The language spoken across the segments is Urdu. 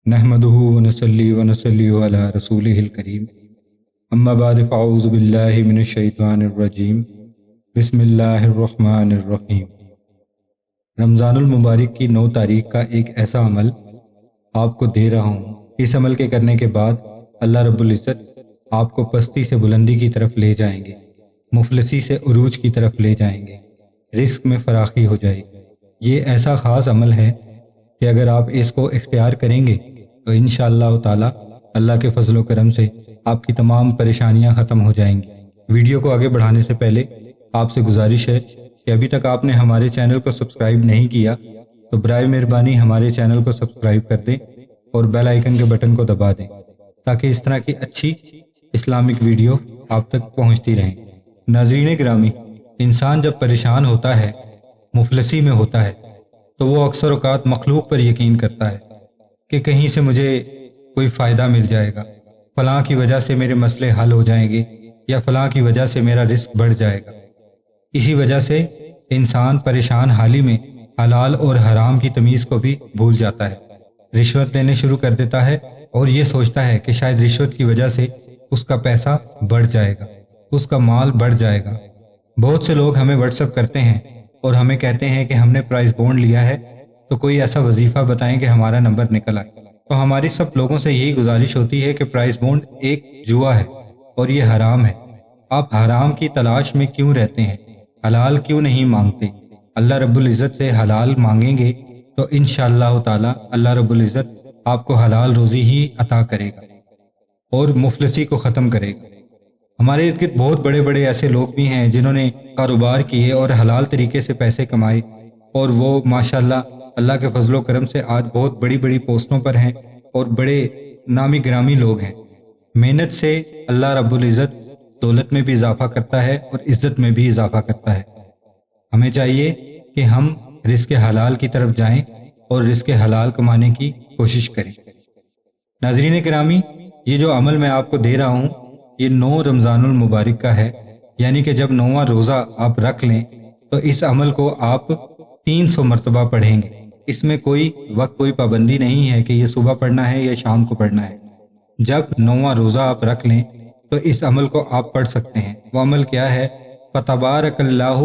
نحمدہ ونصلی علی رسولہ الکریم اما بعد فاعوذ باللہ من الشیطان الرجیم بسم اللہ الرحمن الرحیم۔ رمضان المبارک کی 9 تاریخ کا ایک ایسا عمل آپ کو دے رہا ہوں، اس عمل کے کرنے کے بعد اللہ رب العزت آپ کو پستی سے بلندی کی طرف لے جائیں گے، مفلسی سے عروج کی طرف لے جائیں گے، رزق میں فراخی ہو جائے گی۔ یہ ایسا خاص عمل ہے کہ اگر آپ اس کو اختیار کریں گے تو انشاءاللہ تعالی اللہ کے فضل و کرم سے آپ کی تمام پریشانیاں ختم ہو جائیں گی۔ ویڈیو کو آگے بڑھانے سے پہلے آپ سے گزارش ہے کہ ابھی تک آپ نے ہمارے چینل کو سبسکرائب نہیں کیا تو برائے مہربانی ہمارے چینل کو سبسکرائب کر دیں اور بیل آئیکن کے بٹن کو دبا دیں تاکہ اس طرح کی اچھی اسلامک ویڈیو آپ تک پہنچتی رہیں۔ ناظرین گرامی، انسان جب پریشان ہوتا ہے، مفلسی میں ہوتا ہے، تو وہ اکثر اوقات مخلوق پر یقین کرتا ہے کہ کہیں سے مجھے کوئی فائدہ مل جائے گا، فلاں کی وجہ سے میرے مسئلے حل ہو جائیں گے یا فلاں کی وجہ سے میرا رزق بڑھ جائے گا۔ اسی وجہ سے انسان پریشان حالی میں حلال اور حرام کی تمیز کو بھی بھول جاتا ہے، رشوت لینے شروع کر دیتا ہے اور یہ سوچتا ہے کہ شاید رشوت کی وجہ سے اس کا پیسہ بڑھ جائے گا، اس کا مال بڑھ جائے گا۔ بہت سے لوگ ہمیں واٹس ایپ کرتے ہیں اور ہمیں کہتے ہیں کہ ہم نے پرائز بونڈ لیا ہے تو کوئی ایسا وظیفہ بتائیں کہ ہمارا نمبر نکل آئے۔ تو ہماری سب لوگوں سے یہی گزارش ہوتی ہے کہ پرائز بونڈ ایک جوا ہے اور یہ حرام ہے۔ آپ حرام کی تلاش میں کیوں رہتے ہیں؟ حلال کیوں نہیں مانگتے؟ اللہ رب العزت سے حلال مانگیں گے تو انشاءاللہ تعالی اللہ رب العزت آپ کو حلال روزی ہی عطا کرے گا اور مفلسی کو ختم کرے گا۔ ہمارے ارد گرد بہت بڑے بڑے ایسے لوگ بھی ہیں جنہوں نے کاروبار کیے اور حلال طریقے سے پیسے کمائے اور وہ ماشاءاللہ اللہ کے فضل و کرم سے آج بہت بڑی بڑی پوسٹوں پر ہیں اور بڑے نامی گرامی لوگ ہیں۔ محنت سے اللہ رب العزت دولت میں بھی اضافہ کرتا ہے اور عزت میں بھی اضافہ کرتا ہے۔ ہمیں چاہیے کہ ہم رزق حلال کی طرف جائیں اور رزق حلال کمانے کی کوشش کریں۔ ناظرین کرامی، یہ جو عمل میں آپ کو دے رہا ہوں یہ 9 رمضان المبارک کا ہے، یعنی کہ جب 9واں روزہ آپ رکھ لیں تو اس عمل کو آپ 300 مرتبہ پڑھیں گے۔ اس میں کوئی وقت کوئی پابندی نہیں ہے کہ یہ صبح پڑھنا ہے یا شام کو پڑھنا ہے۔ جب 9واں روزہ آپ رکھ لیں تو اس عمل کو آپ پڑھ سکتے ہیں۔ وہ عمل کیا ہے؟ فتبارک اللہ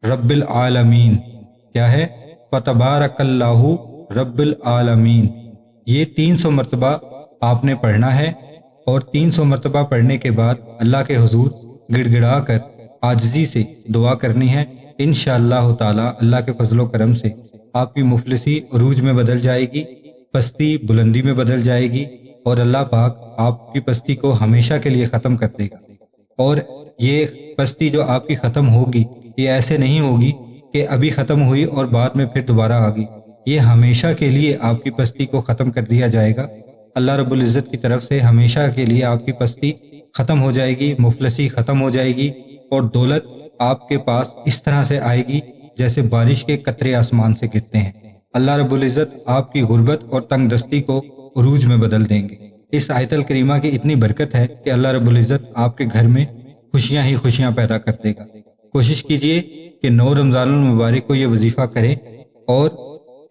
رب العالمین۔ کیا ہے؟ فتبارک اللہ رب العالمین۔ یہ 300 مرتبہ آپ نے پڑھنا ہے اور 300 مرتبہ پڑھنے کے بعد اللہ کے حضور گڑ گڑا کر عاجزی سے دعا کرنی ہے۔ انشاءاللہ تعالی اللہ کے فضل و کرم سے آپ کی مفلسی عروج میں بدل جائے گی، پستی بلندی میں بدل جائے گی اور اللہ پاک آپ کی پستی کو ہمیشہ کے لیے ختم کر دے گا۔ اور یہ پستی جو آپ کی ختم ہوگی یہ ایسے نہیں ہوگی کہ ابھی ختم ہوئی اور بعد میں پھر دوبارہ آ گئی، یہ ہمیشہ کے لیے آپ کی پستی کو ختم کر دیا جائے گا۔ اللہ رب العزت کی طرف سے ہمیشہ کے لیے آپ کی پستی ختم ہو جائے گی، مفلسی ختم ہو جائے گی اور دولت آپ کے پاس اس طرح سے آئے گی جیسے بارش کے قطرے آسمان سے گرتے ہیں۔ اللہ رب العزت آپ کی غربت اور تنگ دستی کو عروج میں بدل دیں گے۔ اس آیت الکریمہ کی اتنی برکت ہے کہ اللہ رب العزت آپ کے گھر میں خوشیاں ہی خوشیاں پیدا کر دے گا۔ کوشش کیجئے کہ 9 رمضان المبارک کو یہ وظیفہ کریں اور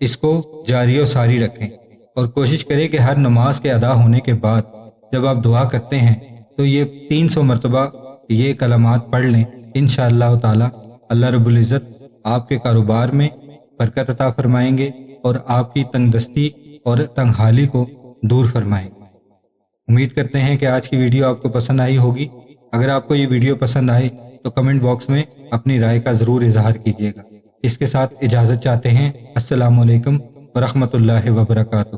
اس کو جاری و ساری رکھیں، اور کوشش کریں کہ ہر نماز کے ادا ہونے کے بعد جب آپ دعا کرتے ہیں تو یہ 300 مرتبہ یہ کلمات پڑھ لیں۔ انشاءاللہ تعالی اللہ رب العزت آپ کے کاروبار میں برکت عطا فرمائیں گے اور آپ کی تنگ دستی اور تنگ حالی کو دور فرمائیں گے۔ امید کرتے ہیں کہ آج کی ویڈیو آپ کو پسند آئی ہوگی۔ اگر آپ کو یہ ویڈیو پسند آئے تو کمنٹ باکس میں اپنی رائے کا ضرور اظہار کیجیے گا۔ اس کے ساتھ اجازت چاہتے ہیں۔ السلام علیکم ورحمۃ اللہ وبرکاتہ۔